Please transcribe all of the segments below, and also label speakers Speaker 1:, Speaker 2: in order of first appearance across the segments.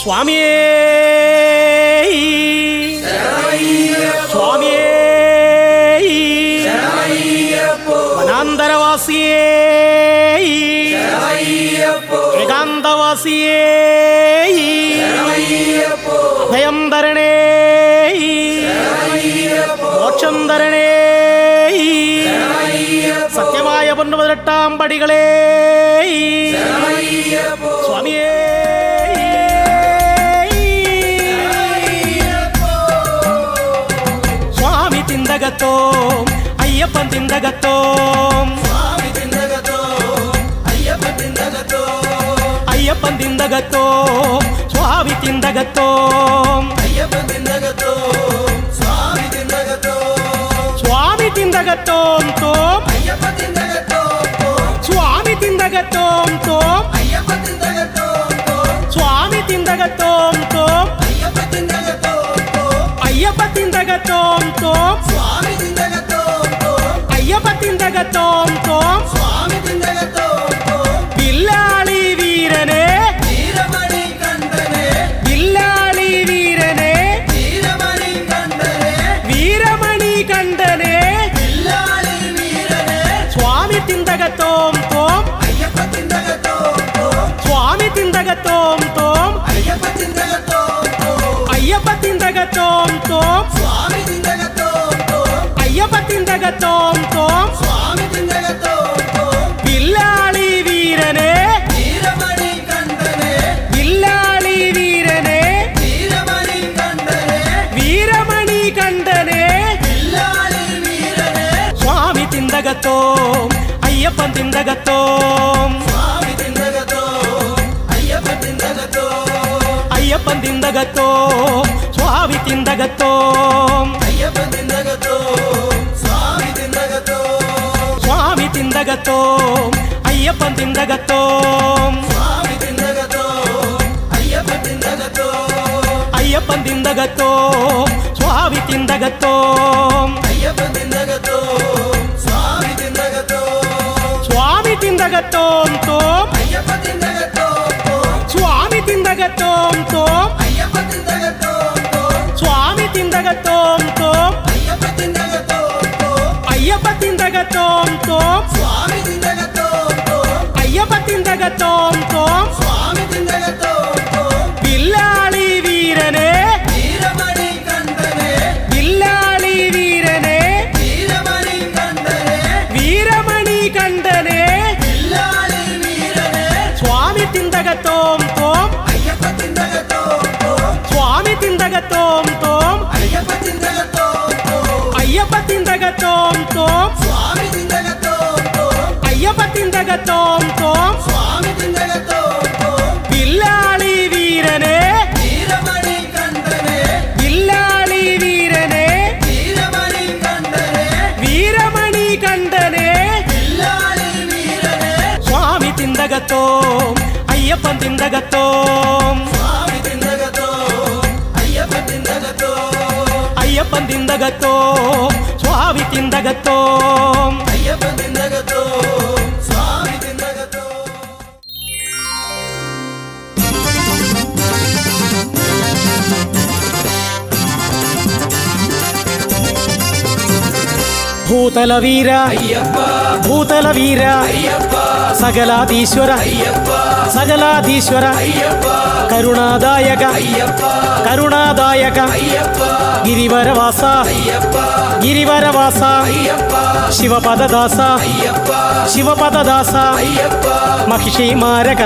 Speaker 1: സ്വാമിയേ സ്വാമിയേ വനാന്തരവാസിയേ ഏകാന്തവാസിയേ അഭയം തരണേ മോക്ഷം തരണേ സത്യമായ 18 പടികളേ സ്വാമിയേ സ്വാമി തിന്തകത്തോം അയ്യപ്പൻ തിന്തകത്തോം അയ്യപ്പൻ തിന്തകത്തോം സ്വാമി തിന്തകത്തോം സ്വാമി തിന്തകത്തോം തോം സ്വാമി തിന്തകത്തോം തോം സ്വാമി തിന്തകത്തോം തോം അയ്യപ്പ തിന്തകത്തോം തോം അയ്യപ്പ തിന്തകത്തോം തോം വില്ലാളി വീരനെ വില്ലാളി വീരനെ വീരമണി കണ്ഠനെ സ്വാമി തിന്തകത്തോം തോം സ്വാമി തിന്തകത്തോം തോം അയ്യപ്പ തിന്തകത്തോം തോം അയ്യപ്പ തിന്തകത്തോം തോം വില്ലാളി വീരനെ വില്ലാളി വീരനെ വീരമണി കണ്ഠനെ സ്വാമി തിന്തകത്തോം അയ്യപ്പൻ തിന്തകത്തോം അയ്യപ്പൻ തിന്തകത്തോം സ്വാമി തിന്തകത്തോം സ്വാമി തിന്തകത്തോം അയ്യപ്പൻ തിന്തകത്തോം അയ്യപ്പൻ തിന്തകത്തോം സ്വാമി തിന്തകത്തോം സ്വാമി തിന്തകത്തോം തോം സ്വാമി തിന്തകത്തോം തോം സ്വാമി തിന്തകത്തോം തോം അയ്യപ്പ തിന്തകത്തോം തോം അയ്യപ്പ തിന്തകത്തോം തോം വില്ലാളി വീരനെ വില്ലാളി വീരനെ വീരമണി കണ്ഠനെ സ്വാമി തിന്തകത്തോം തോം സ്വാമി തിന്തകത്തോം തോം അയ്യപ്പ തിന്തകത്തോം തോം അയ്യപ്പ തിന്തകത്തോം തോം വില്ലാളി വീരനെ വില്ലാളി വീരനെ വീരമണി കണ്ഠനെ സ്വാമി തിന്തകത്തോം അയ്യപ്പൻ തിന്തകത്തോം അയ്യപ്പൻ തിന്തകത്തോം സ്വാമി തിന്തകത്തോം ഭൂതലവീര ഭൂതലവീര സകലാധീശ്വര സകലാധീശ്വര കരുണാദായക കരുണാദായക ഗിരിവരവാസ ഗിരിവരവാസ ശിവപദദാസ ശിവപദദാസ മഹിഷീമാരക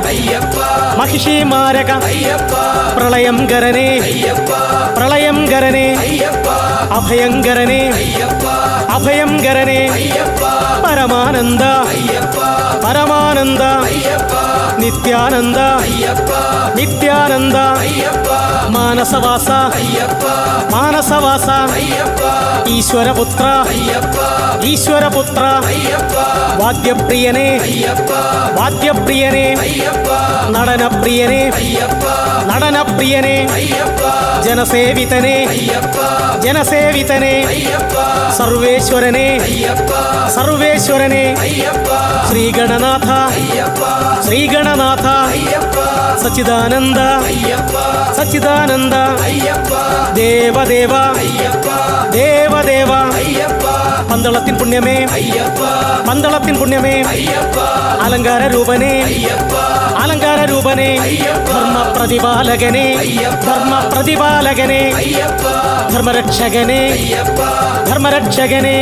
Speaker 1: മഹിഷീമാരക പ്രളയംകരനെ പ്രളയംകരനെ അഭയങ്കരനെ അഭയംകരനെ പരമാനന്ദ പരമാനന്ദ നിത്യാനന്ദ നിത്യാനന്ദ മാനസവാസ മാനസവാസ ഈശ്വരപുത്ര ഈശ്വരപുത്ര വാദ്യപ്രിയനെ വാദ്യപ്രിയനെ നടനപ്രിയനെ നടനപ്രിയനെ ജനസേവിതനെ ജനസേവിതനെ സർവേശ്വരനെ സർവേശ്വരനെ ശ്രീഗണനാഥ ശ്രീഗണനാഥ സച്ചിദാനന്ദ സച്ചിദാനന്ദ ദേവദേവ ദേവദേവ പന്തളത്തിൻ പുണ്യമേ പന്തളത്തിൻ പുണ്യമേ അലങ്കാര രൂപനേ അലങ്കാര രൂപനേ ധർമ്മപ്രതിപാലകനേ ധർമ്മപ്രതിപാലകനേ ധർമ്മരക്ഷകനേ ധർമ്മരക്ഷകനേ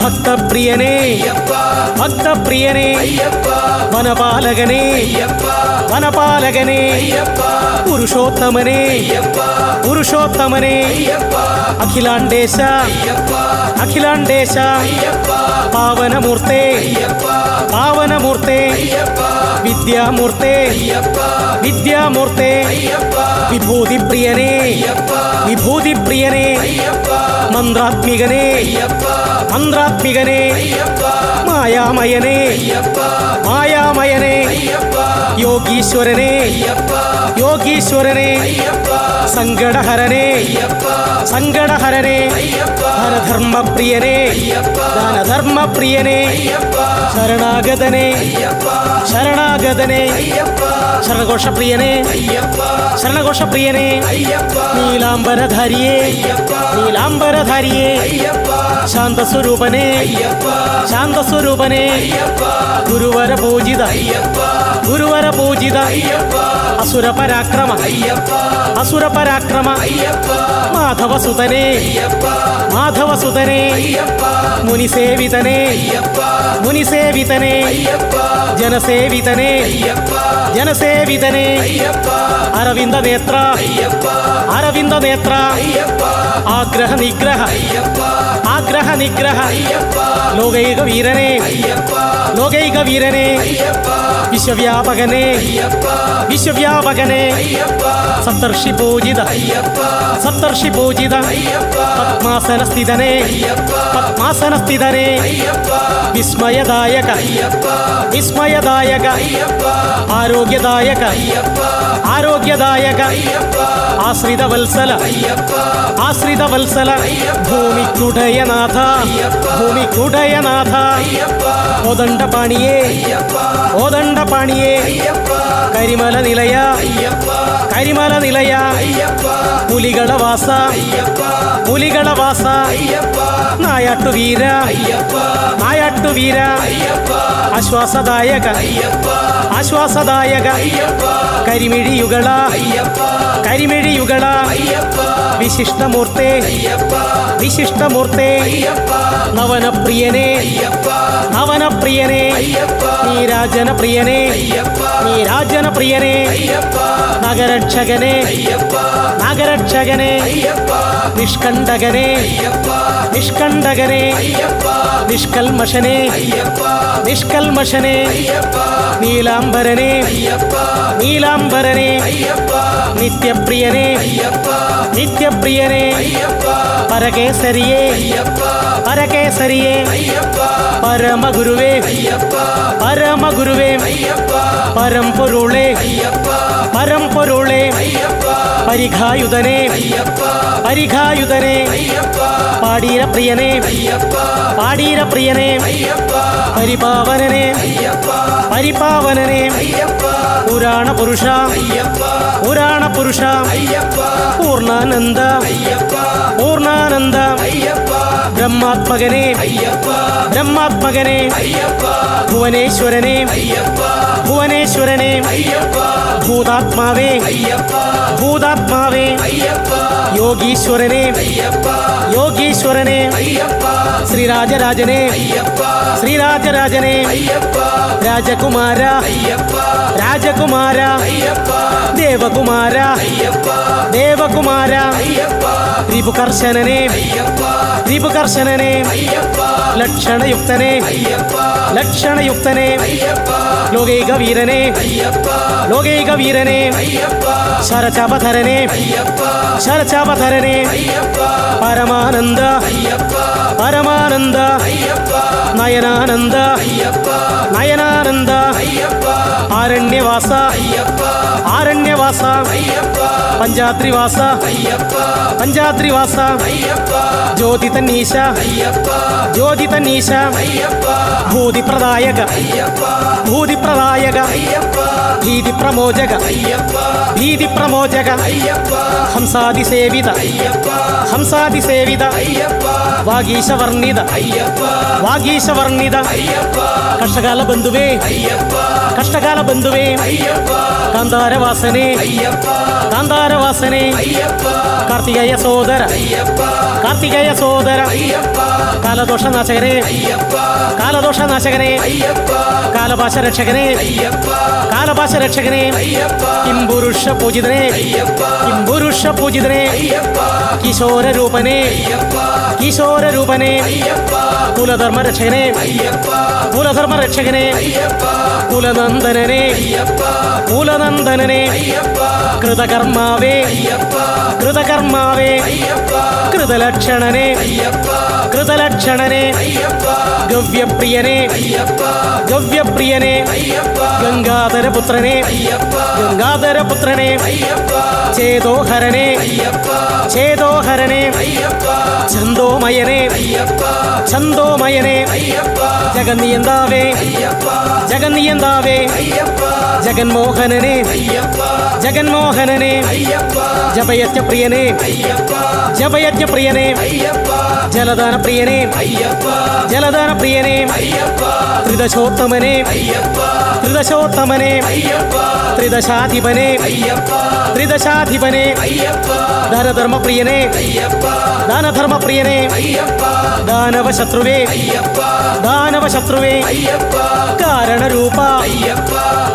Speaker 1: ഭക്തപ്രിയനേ ഭക്തപ്രിയനേ വനപാലകനേ വനപാലകനേ പുരുഷോത്തമനേ പുരുഷോത്തമനേ അഖിലാണ്ടേശ അഖിലാണ്ടേശ പാവനമൂർത്തേ പാവനമൂർത്തേ വിദ്യാമൂർത്തേ വിദ്യാമൂർത്തേ വിഭൂതിപ്രിയനേ വിഭൂതിപ്രിയനേ മന്ത്രാത്മികനേ മന്ത്രാത്മികനേ മായാമയനേ മായാമയനേ യോഗീശ്വരനേ യോഗീശ്വരനേ സങ്കടഹരനേ സങ്കടഹരനേ ധനധർമ്മപ്രിയനേ ദാനധർമ്മപ്രിയനേ ശരണാഗതനേ ശരണാഗതനേ ശരണഘോഷപ്രിയനേ ശരണഘോഷപ്രിയനേ നീലാംബരധാരിയേ നീലാംബരധാരിയേ ശാന്തസ്വരൂപനേ ശാന്തസ്വരൂപനേ ഗുരുവര പൂജിത ഗുരുവര പൂജിത അസുര പരാക്രമ അസുര പരാക്രമ മാധവസുതനേ മാധവസുതനേ മുനിസേവിതനേ മുനിസേവിതനേ ജനസേവിതനേ ജനസേവിതനേ അരവിന്ദ നേത്ര അരവിന്ദ നേത്ര ആഗ്രഹ നിഗ്രഹ ആഗ്രഹ നിഗ്രഹ ലോകൈക വീരനേ ലോകൈക വീരനേ വിശ്വവ്യാപകനേ വിശ്വവ്യാപകനേ സപ്തർഷി പൂജിത സപ്തർഷി പൂജിത പത്മാസനസ്ഥിതനേ പത്മാസനസ്ഥിതനേ വിസ്മയദായക വിസ്മയദായക ആരോഗ്യദായക ആരോഗ്യദായക ആശ്രിതവത്സല ആശ്രിതവത്സല ഭൂമിക്കുടയനാഥ ഭൂമിക്കുടയനാഥ ഓദണ്ഡപാണിയേ ഓദണ്ഡപാണിയേ കരിമല നിലയ കരിമല നിലയ പുലികളവാസ പുലികളവാസ നായാട്ടുവീര നായാട്ടുവീര ആശ്വാസദായക ആശ്വാസദായക കരിമിഴിയുകള കരിമിഴിയുകള വിശിഷ്ടമൂർത്തേ വിശിഷ്ടമൂർത്തേ നവനപ്രിയനേ നവനപ്രിയനേ നീരാജനപ്രിയനേ നീരാജനപ്രിയനേ നഗരക്ഷകനേ നഗരക്ഷകനേ നിഷ്കണ്ഠകനേ നിഷ്കണ്ഠകനേ നിഷ്കൽമഷനേ നിഷ്കൽമഷനേ നീലാംബരനേ നീലാംബരനേ നിത്യപ്രിയനേ നിത്യപ്രിയനേ പരകേസരിയേ പരകേസരിയേ പരമഗുരുവേ പരമഗുരുവേ പരംപൊരുളേ പരംപൊരുളേ പരിഘായുധനേ പരിഘായുധനേ പാടീരപ്രിയനേ പാടീരപ്രിയനേ പരിപാവനനേ പരിപാവനനേ പുരാണപുരുഷ പുരാണപുരുഷ പൂർണ്ണാനന്ദ പൂർണ്ണാനന്ദ ബ്രഹ്മാത്മകനേ ബ്രഹ്മാത്മകനേ ഭുവനേശ്വരനേ ഭുവനേശ്വരനേ ഭൂതാത്മാവേ ഭൂതാത്മാവേ യോഗീശ്വരനേ യോഗീശ്വരനേ ശ്രീരാജരാജനേ ശ്രീരാജരാജനേ രാജകുമാര രാജകുമാര ദേവകുമാര ദേവകുമാര രിപുകർശനനേ രിപുകർശനനേ ലക്ഷണയുക്തനേ ലക്ഷണയുക്തനേ ലോകൈക വീരനേ ലോകൈക വീരനേ ശരചാപധരനേ ശരചാപധരനേ പരമാനന്ദ പരമാനന്ദ നയനാനന്ദ നയനാനന്ദ ആരണ്യവാസ ആരണ്യവാസ പഞ്ചാദ്രിവാസ പഞ്ചാദ്രിവാസ ജ്യോതി തന്നീശ ജ്യോതി തന്നീശ ഭൂതിപ്രദായക ഭൂതിപ്രദായക ഭീതിപ്രമോചക ഭീതിപ്രമോചക ഹംസാദിസേവിത ഹംസാദിസേവിത വാഗീശവർണിത വാഗീശവർണിത കഷ്ടകാല ബന്ധുവേ കഷ്ടകാല ബന്ധുവേ കാന്താരവാസനെ കാന്താരവാസനെ കാർത്തികേയ സോദര കാർത്തികേയ സോദര കാലദോഷനാശകനെ കാലദോഷനാശകനെ കാലപാശരക്ഷകനെ കാലപാശരക്ഷകനെ കിംപുരുഷ പൂജിതനെ കിംപുരുഷ പൂജിതനെ കിശോരരൂപനെ കിശോരരൂപനെ കുലധർമ്മരക്ഷകനെ കുലധർമ്മരക്ഷകനെ കുലനന്ദനനെ കുലനന്ദനനെ കൃതകർമാവേ കൃതകർമാവേ കൃതലക്ഷണനെ കൃതലക്ഷണനെ ഗവ്യപ്രിയനെ ഗവ്യപ്രിയനെ ഗംഗാധരപുത്രനെ ഗംഗാധരപുത്രനെ ചേതോഹരനെ ചേതോഹരനെ ഛന്ദോമയനെ ഛന്ദോമയനെ ജഗന്നിയന്താവേ ജഗന്നിയന്താവേ ജഗന്മോഹനനെ ജഗന്മോഹനനെ ജപയജ്ഞപ്രിയനെ ജപയജ്ഞപ്രിയനെ ജലദാനപ്രിയനെ ജലദാനപ്രിയനെ ത്രിദശോത്തമനെ ത്രിദശോത്തമനെ ത്രിദശാധിപനെ ത്രിദശാധിപനെ ദാനധർമ്മപ്രിയനെ ദാനധർമ്മപ്രിയനെ ദാനവശത്രുവേ ദാനവശത്രുവേ കാരണരൂപ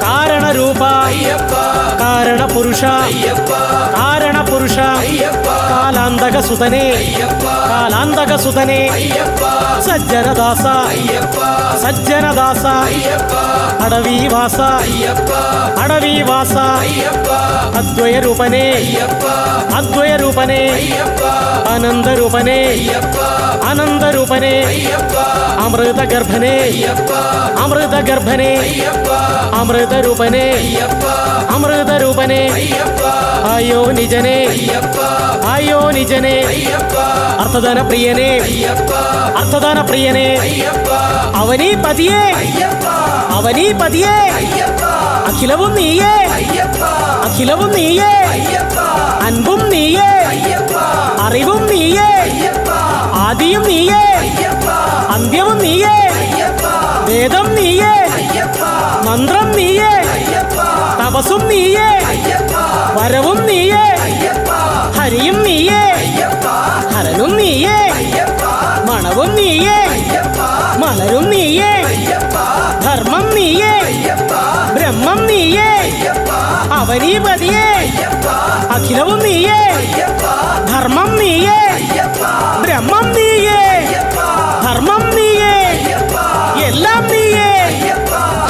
Speaker 1: കാരണരൂപ കാരണപുരുഷ കാരണപുരുഷ കാലാന്തകസുതനെ കാലാന്തകസുതനെ സജ്ജനദാസ സജ്ജനദാസ അടവീവാസ അടവീവാസ അദ്വയരൂപനെ അദ്വയരൂപനെ അനന്തരൂപനെ അനന്തരൂപനെ അമൃതഗർഭനെ അമൃതഗർഭനെ അമൃതരൂപനെ അമൃതരൂപനെ അയോനിജനെ അയോനിജനെ അർത്ഥദാനപ്രിയനെ അർത്ഥദാനപ്രിയനെ അവനീപതിയെ അവനീപതിയെ അഖിലവും നീയേ അഖിലവും നീയേ അൻപും നീയേ അറിവും നീയേ ആദിയും നീയേ അന്ത്യവും നീയേ വേദം നീയേ മന്ത്രം നീയേ തപസ്സും നീയേ വരവും നീയേ ഹരിയും നീയേ ഹരനും നീയേ മണവും നീയേ മലരും നീയേ ധർമ്മം നീയേ ബ്രഹ്മം നീയേ അവനീപതിയേ അഖിലവും നീയേ ധർമ്മം നീയേ ബ്രഹ്മം നീയേ ധർമ്മം നീയേ എല്ലാം നീയേ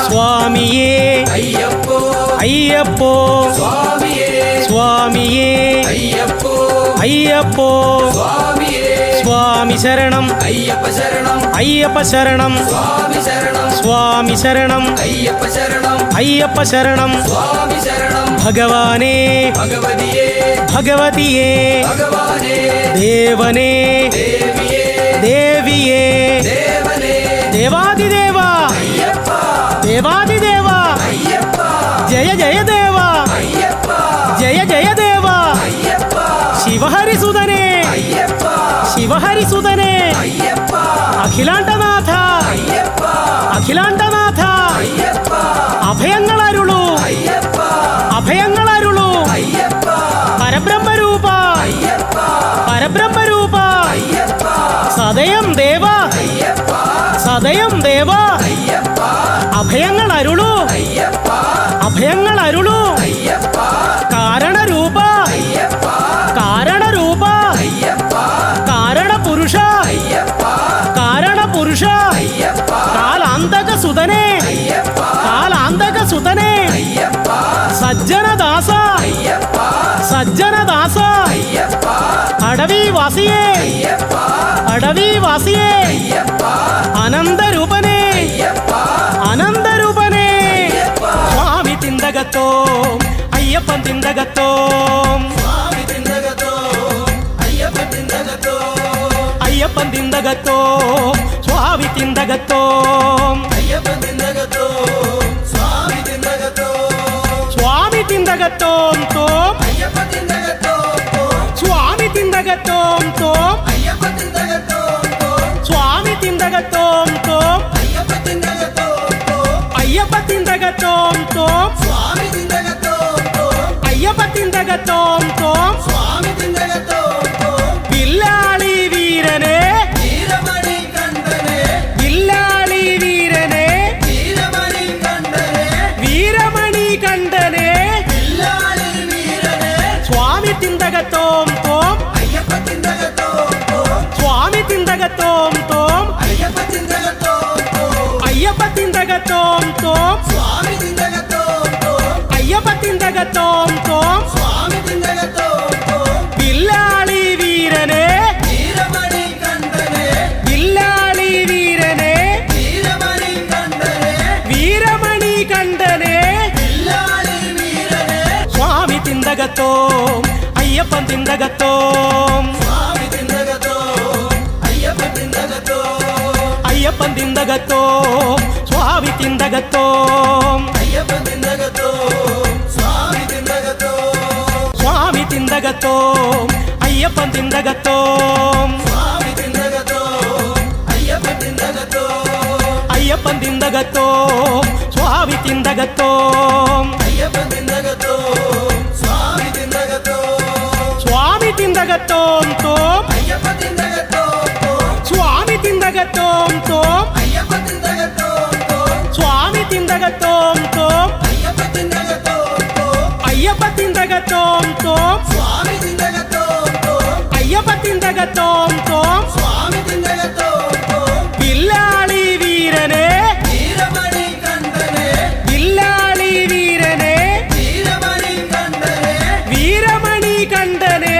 Speaker 1: സ്വാമിയേ അയ്യപ്പോ സ്വാമിയേ അയ്യപ്പോ സ്വാമി ശരണം അയ്യപ്പ ശരണം അയ്യപ്പ ശരണം സ്വാമി ശരണം സ്വാമി ശരണം അയ്യപ്പ ശരണം അയ്യപ്പ ശരണം സ്വാമി ശരണം ഭഗവാനേ ഭഗവതിയേ ഭഗവതിയേ ഭഗവാനേ ദേവനേ ദേവിയേ ദേവിയേ ദേവനേ ദേവാദിദേവ അയ്യപ്പ ദേവാദിദേവ അയ്യപ്പ ജയ ജയ ദേവ അയ്യപ്പ ജയ ജയ ദേവ അയ്യപ്പ ശിവഹരിസുതനേ അയ്യപ്പ ശിവഹരിസുതനേ അയ്യപ്പ അഖിലാണ്ടനാഥ അയ്യപ്പ അഖിലാണ്ടനാഥ അയ്യപ്പ അഭയങ്ങളരുളൂ അയ്യപ്പ അഭയങ്ങളരുളൂ അയ്യപ്പ പരബ്രഹ്മരൂപ അയ്യപ്പ പരബ്രഹ്മരൂപ അയ്യപ്പ സദയം ദേവ അയ്യപ്പ സദയം ദേവ അയ്യപ്പ അഭയങ്ങളരുളൂ അയ്യപ്പ അഭയങ്ങളരുളൂ അയ്യപ്പ കാരണരൂപ അയ്യപ്പ കാരണരൂപ അയ്യപ്പ കാരണപുരുഷ അയ്യപ്പ കാരണപുരുഷ അയ്യപ്പ കാലാന്തകസുതനേ അയ്യപ്പ കാലാന്തകസുതനേ അയ്യപ്പ സജ്ജനദാസ അയ്യപ്പ സജ്ജനദാസ അയ്യപ്പ അടവീവാസിയേ അയ്യപ്പ അടവീവാസിയേ അയ്യപ്പ അനന്തരൂപനേ അയ്യപ്പ അനന്തരൂപനേ തിന്തകത്തോം അയ്യപ്പൻ തിന്തകത്തോം അയ്യപ്പൻ തിന്തകത്തോം സ്വാമി തിന്തകത്തോം സ്വാമി തിന്തകത്തോം തോം സ്വാമി തിന്തകത്തോം തോം സ്വാമി തിന്തകത്തോം തോം അയ്യപ്പ തിന്തകത്തോം തോം അയ്യപ്പ തിന്തകത്തോം തോം വില്ലാളി വീരനെ വില്ലാളി വീരനെ വീരമണി കണ്ഠനെ സ്വാമി തിന്തകത്തോം തോം സ്വാമി തിന്തകത്തോം തോം അയ്യപ്പ തിന്തകത്തോം തോം അയ്യപ്പ തിന്തകത്തോം തോം വില്ലാളി വീരനെ വില്ലാളി വീരനെ വീരമണി കണ്ഠനെ സ്വാമി തിന്തകത്തോം അയ്യപ്പൻ തിന്തകത്തോം അയ്യപ്പൻ തിന്തകത്തോം സ്വാമി തിന്തകത്തോം സ്വാമി തിന്തകത്തോം അയ്യപ്പൻ തിന്തകത്തോം അയ്യപ്പൻ തിന്തകത്തോം സ്വാമി തിന്തകത്തോം സ്വാമി തിന്തകത്തോം തോം സ്വാമി തിന്തകത്തോം തോം സ്വാമി തിന്തകത്തോം തോം അയ്യപ്പ തിന്തകത്തോം തോം അയ്യപ്പ തിന്തകത്തോം തോം വില്ലാളി വീരനെ വില്ലാളി വീരനെ വീരമണി കണ്ഠനെ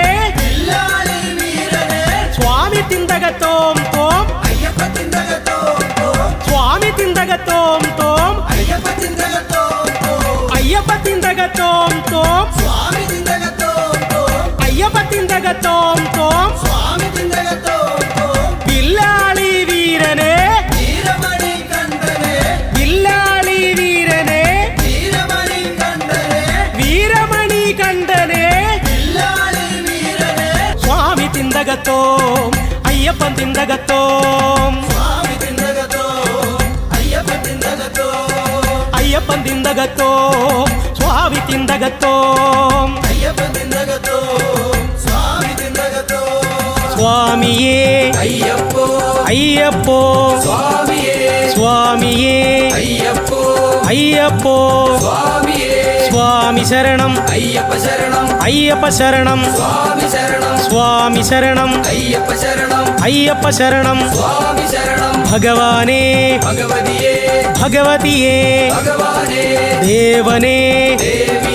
Speaker 1: സ്വാമി തിന്തകത്തോം തോം സ്വാമി തിന്തകത്തോം തോം അയ്യപ്പ തിന്തകത്തോം തോം അയ്യപ്പ തിന്തകത്തോം തോം വില്ലാളി വീരനെ വില്ലാളി വീരനെ വീരമണി കണ്ഠനെ സ്വാമി തിന്തകത്തോം അയ്യപ്പൻ തിന്തകത്തോം അയ്യപ്പൻ തിന്തകത്തോം സ്വാമി തിന്തകത്തോം സ്വാമിയേ
Speaker 2: അയ്യപ്പോ
Speaker 1: അയ്യപ്പോ
Speaker 2: സ്വാമിയേ
Speaker 1: സ്വാമിയേ
Speaker 2: അയ്യപ്പോ
Speaker 1: അയ്യപ്പോ
Speaker 2: സ്വാമിയേ
Speaker 1: സ്വാമി ശരണം
Speaker 2: അയ്യപ്പ ശരണം
Speaker 1: അയ്യപ്പ ശരണം
Speaker 2: സ്വാമി ശരണം
Speaker 1: സ്വാമി ശരണം
Speaker 2: അയ്യപ്പ ശരണം
Speaker 1: അയ്യപ്പ ശരണം
Speaker 2: സ്വാമി ശരണം
Speaker 1: ഭഗവാനേ
Speaker 2: ഭഗവതിയേ
Speaker 1: ഭഗവതിയേ
Speaker 2: ഭഗവാനേ
Speaker 1: ദേവനേ
Speaker 2: ദേവി